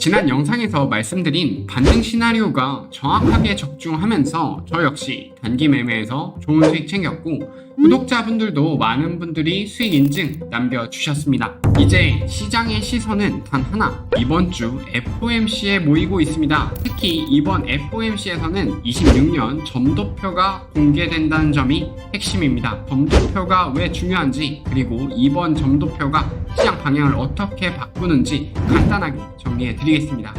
지난 영상에서 말씀드린 반등 시나리오가 정확하게 적중하면서 저 역시 단기 매매에서 좋은 수익 챙겼고, 구독자분들도 많은 분들이 수익 인증 남겨주셨습니다. 이제 시장의 시선은 단 하나, 이번 주 FOMC에 모이고 있습니다. 특히 이번 FOMC에서는 26년 점도표가 공개된다는 점이 핵심입니다. 점도표가 왜 중요한지, 그리고 이번 점도표가 시장 방향을 어떻게 바꾸는지 간단하게 정리해 드리겠습니다.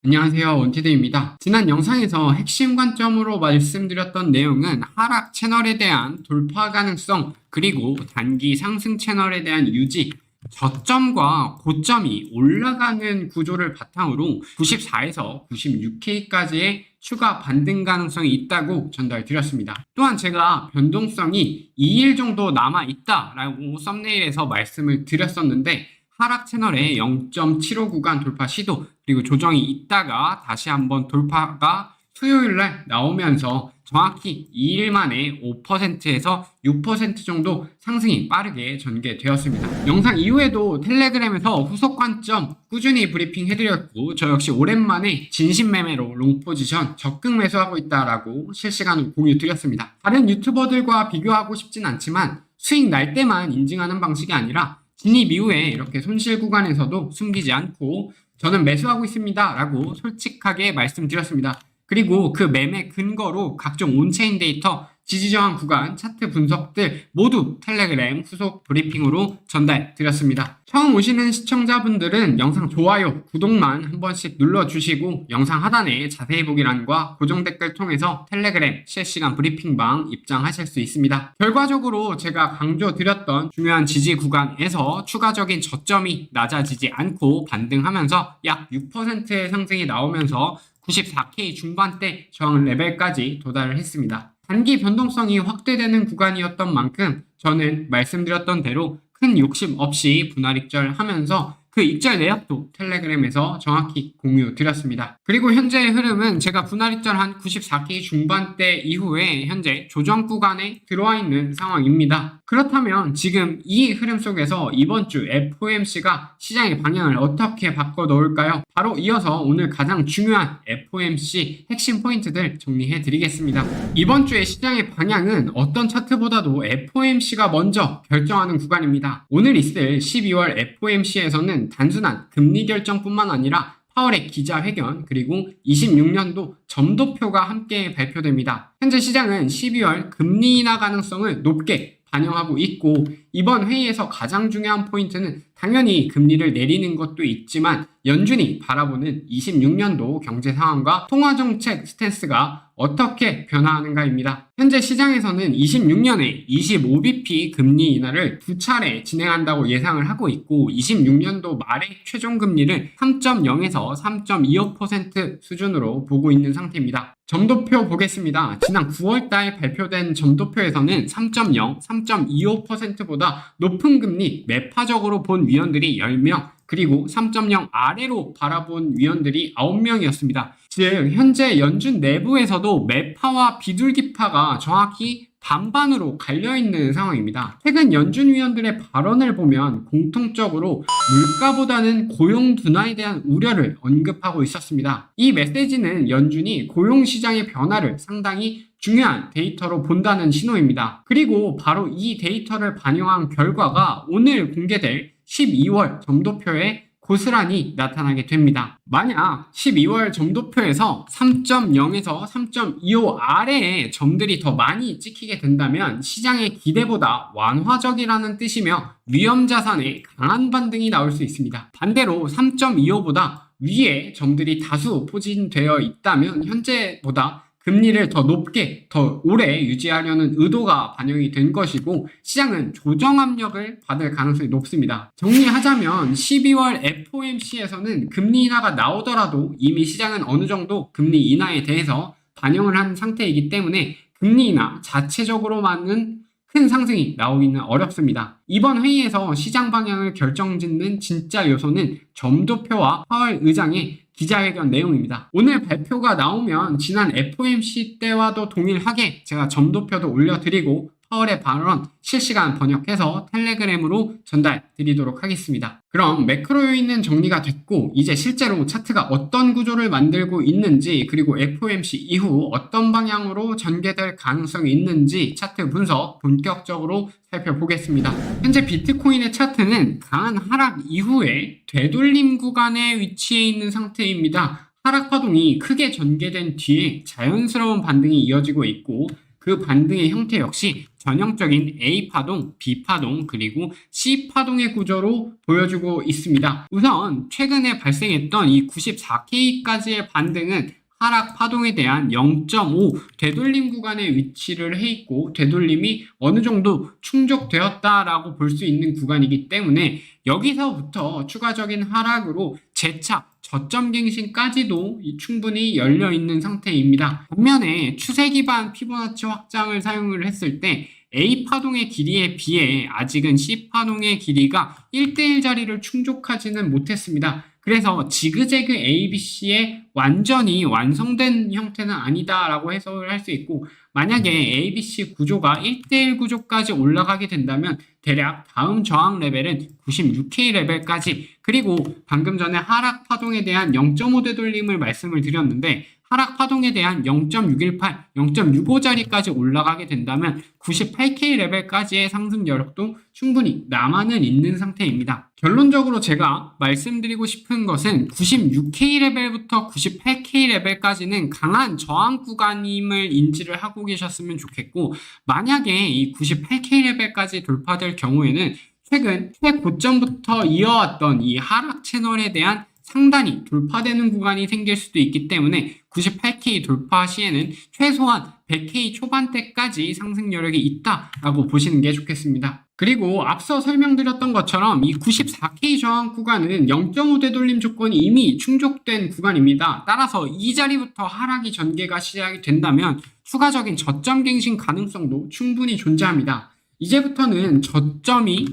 안녕하세요, 원티드입니다. 지난 영상에서 핵심 관점으로 말씀드렸던 내용은 하락 채널에 대한 돌파 가능성, 그리고 단기 상승 채널에 대한 유지, 저점과 고점이 올라가는 구조를 바탕으로 94에서 96K까지의 추가 반등 가능성이 있다고 전달드렸습니다. 또한 제가 변동성이 2일 정도 남아있다라고 썸네일에서 말씀을 드렸었는데, 하락 채널의 0.75 구간 돌파 시도, 그리고 조정이 있다가 다시 한번 돌파가 수요일날 나오면서 정확히 2일 만에 5%에서 6% 정도 상승이 빠르게 전개되었습니다. 영상 이후에도 텔레그램에서 후속 관점 꾸준히 브리핑 해드렸고, 저 역시 오랜만에 진심 매매로 롱 포지션 적극 매수하고 있다라고 실시간으로 공유 드렸습니다. 다른 유튜버들과 비교하고 싶진 않지만 수익 날 때만 인증하는 방식이 아니라 진입 이후에 이렇게 손실 구간에서도 숨기지 않고 저는 매수하고 있습니다 라고 솔직하게 말씀드렸습니다. 그리고 그 매매 근거로 각종 온체인 데이터, 지지저항 구간, 차트 분석들 모두 텔레그램 후속 브리핑으로 전달드렸습니다. 처음 오시는 시청자분들은 영상 좋아요, 구독만 한 번씩 눌러주시고, 영상 하단에 자세히 보기란과 고정 댓글 통해서 텔레그램 실시간 브리핑방 입장하실 수 있습니다. 결과적으로 제가 강조드렸던 중요한 지지 구간에서 추가적인 저점이 낮아지지 않고 반등하면서 약 6%의 상승이 나오면서 94K 중반대 저항 레벨까지 도달을 했습니다. 단기 변동성이 확대되는 구간이었던 만큼 저는 말씀드렸던 대로 큰 욕심 없이 분할 익절하면서 그 익절 내역도 텔레그램에서 정확히 공유 드렸습니다. 그리고 현재의 흐름은 제가 분할 익절한 94K 중반대 이후에 현재 조정 구간에 들어와 있는 상황입니다. 그렇다면 지금 이 흐름 속에서 이번 주 FOMC가 시장의 방향을 어떻게 바꿔 놓을까요? 바로 이어서 오늘 가장 중요한 FOMC 핵심 포인트들 정리해 드리겠습니다. 이번 주의 시장의 방향은 어떤 차트보다도 FOMC가 먼저 결정하는 구간입니다. 오늘 있을 12월 FOMC에서는 단순한 금리 결정뿐만 아니라 파월의 기자회견, 그리고 26년도 점도표가 함께 발표됩니다. 현재 시장은 12월 금리 인하 가능성을 높게 반영하고 있고, 이번 회의에서 가장 중요한 포인트는 당연히 금리를 내리는 것도 있지만 연준이 바라보는 26년도 경제 상황과 통화정책 스탠스가 어떻게 변화하는가입니다. 현재 시장에서는 26년에 25bp 금리 인하를 2차례 진행한다고 예상을 하고 있고, 26년도 말에 최종 금리를 3.0에서 3.25% 수준으로 보고 있는 상태입니다. 점도표 보겠습니다. 지난 9월달 발표된 점도표에서는 3.0, 3.25%보다 높은 금리 매파적으로 본 위원들이 10명, 그리고 3.0 아래로 바라본 위원들이 9명이었습니다. 즉 현재 연준 내부에서도 매파와 비둘기파가 정확히 반반으로 갈려있는 상황입니다. 최근 연준 위원들의 발언을 보면 공통적으로 물가보다는 고용 둔화에 대한 우려를 언급하고 있었습니다. 이 메시지는 연준이 고용시장의 변화를 상당히 중요한 데이터로 본다는 신호입니다. 그리고 바로 이 데이터를 반영한 결과가 오늘 공개될 12월 점도표에 고스란히 나타나게 됩니다. 만약 12월 점도표에서 3.0에서 3.25 아래의 점들이 더 많이 찍히게 된다면 시장의 기대보다 완화적이라는 뜻이며 위험자산에 강한 반등이 나올 수 있습니다. 반대로 3.25보다 위에 점들이 다수 포진되어 있다면 현재보다 금리를 더 높게, 더 오래 유지하려는 의도가 반영이 된 것이고, 시장은 조정 압력을 받을 가능성이 높습니다. 정리하자면 12월 FOMC에서는 금리 인하가 나오더라도 이미 시장은 어느 정도 금리 인하에 대해서 반영을 한 상태이기 때문에 금리 인하 자체적으로만은 큰 상승이 나오기는 어렵습니다. 이번 회의에서 시장 방향을 결정짓는 진짜 요소는 점도표와 파월 의장의 기자회견 내용입니다. 오늘 발표가 나오면 지난 FOMC 때와도 동일하게 제가 점도표도 올려드리고 파월의 발언 실시간 번역해서 텔레그램으로 전달 드리도록 하겠습니다. 그럼 매크로 요인은 정리가 됐고 이제 실제로 차트가 어떤 구조를 만들고 있는지 그리고 FOMC 이후 어떤 방향으로 전개될 가능성이 있는지 차트 분석 본격적으로 살펴보겠습니다. 현재 비트코인의 차트는 강한 하락 이후에 되돌림 구간에 위치해 있는 상태입니다. 하락 파동이 크게 전개된 뒤에 자연스러운 반등이 이어지고 있고 그 반등의 형태 역시 전형적인 A파동, B파동, 그리고 C파동의 구조로 보여주고 있습니다. 우선 최근에 발생했던 이 94K까지의 반등은 하락 파동에 대한 0.5 되돌림 구간에 위치를 해 있고 되돌림이 어느 정도 충족되었다라고 볼 수 있는 구간이기 때문에 여기서부터 추가적인 하락으로 재차 저점 갱신까지도 충분히 열려 있는 상태입니다. 반면에 추세 기반 피보나치 확장을 사용을 했을 때 A파동의 길이에 비해 아직은 C파동의 길이가 1대1 자리를 충족하지는 못했습니다. 그래서 지그재그 ABC의 완전히 완성된 형태는 아니다라고 해석을 할 수 있고 만약에 ABC 구조가 1대1 구조까지 올라가게 된다면 대략 다음 저항 레벨은 96K 레벨까지 그리고 방금 전에 하락 파동에 대한 0.5 되돌림을 말씀을 드렸는데 하락 파동에 대한 0.618, 0.65자리까지 올라가게 된다면 98K 레벨까지의 상승 여력도 충분히 남아는 있는 상태입니다. 결론적으로 제가 말씀드리고 싶은 것은 96K 레벨부터 98K 레벨까지는 강한 저항 구간임을 인지를 하고 계셨으면 좋겠고 만약에 이 98K 레벨까지 돌파될 경우에는 최근 최고점부터 이어왔던 이 하락 채널에 대한 상단이 돌파되는 구간이 생길 수도 있기 때문에 98K 돌파 시에는 최소한 100K 초반대까지 상승 여력이 있다라고 보시는 게 좋겠습니다. 그리고 앞서 설명드렸던 것처럼 이 94K 저항 구간은 0.5 되돌림 조건이 이미 충족된 구간입니다. 따라서 이 자리부터 하락이 전개가 시작이 된다면 추가적인 저점 갱신 가능성도 충분히 존재합니다. 이제부터는 저점이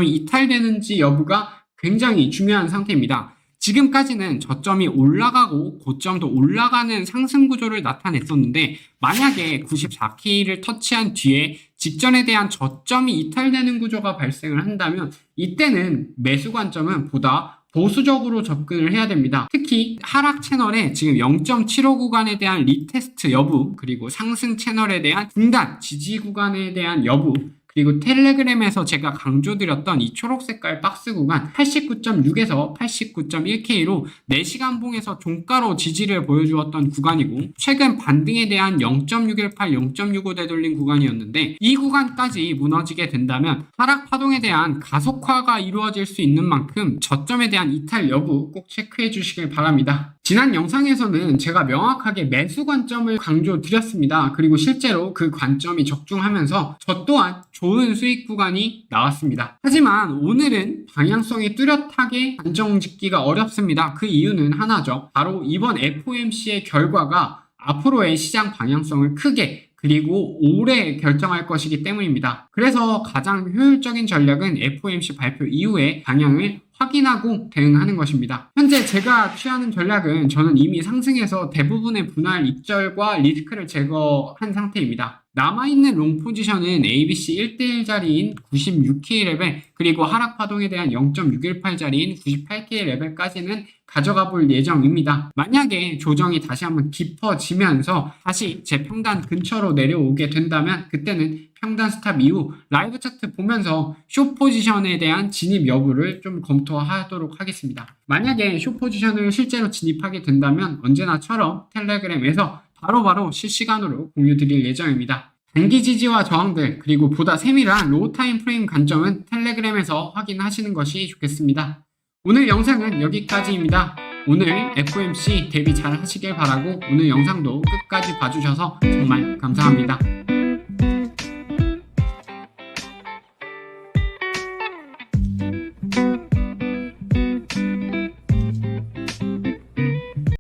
이탈되는지 여부가 굉장히 중요한 상태입니다. 지금까지는 저점이 올라가고 고점도 올라가는 상승 구조를 나타냈었는데 만약에 94K를 터치한 뒤에 직전에 대한 저점이 이탈되는 구조가 발생을 한다면 이때는 매수 관점은 보다 보수적으로 접근을 해야 됩니다. 특히 하락 채널에 지금 0.75 구간에 대한 리테스트 여부 그리고 상승 채널에 대한 중단 지지 구간에 대한 여부 그리고 텔레그램에서 제가 강조드렸던 이 초록색깔 박스 구간 89.6에서 89.1K로 4시간 봉에서 종가로 지지를 보여주었던 구간이고 최근 반등에 대한 0.618, 0.65 되돌림 구간이었는데 이 구간까지 무너지게 된다면 하락 파동에 대한 가속화가 이루어질 수 있는 만큼 저점에 대한 이탈 여부 꼭 체크해 주시길 바랍니다. 지난 영상에서는 제가 명확하게 매수 관점을 강조드렸습니다. 그리고 실제로 그 관점이 적중하면서 저 또한 좋은 수익 구간이 나왔습니다. 하지만 오늘은 방향성이 뚜렷하게 단정 짓기가 어렵습니다. 그 이유는 하나죠. 바로 이번 FOMC의 결과가 앞으로의 시장 방향성을 크게 그리고 오래 결정할 것이기 때문입니다. 그래서 가장 효율적인 전략은 FOMC 발표 이후에 방향을 확인하고 대응하는 것입니다. 현재 제가 취하는 전략은 저는 이미 상승해서 대부분의 분할 익절과 리스크를 제거한 상태입니다. 남아있는 롱 포지션은 ABC 1대1 자리인 96K 레벨 그리고 하락 파동에 대한 0.618 자리인 98K 레벨까지는 가져가 볼 예정입니다. 만약에 조정이 다시 한번 깊어지면서 다시 제 평단 근처로 내려오게 된다면 그때는 평단 스탑 이후 라이브 차트 보면서 숏 포지션에 대한 진입 여부를 좀 검토하도록 하겠습니다. 만약에 숏 포지션을 실제로 진입하게 된다면 언제나처럼 텔레그램에서 바로바로 실시간으로 공유 드릴 예정입니다. 단기 지지와 저항들 그리고 보다 세밀한 로우 타임 프레임 관점은 텔레그램에서 확인하시는 것이 좋겠습니다. 오늘 영상은 여기까지입니다. 오늘 FOMC 대비 잘 하시길 바라고 오늘 영상도 끝까지 봐주셔서 정말 감사합니다.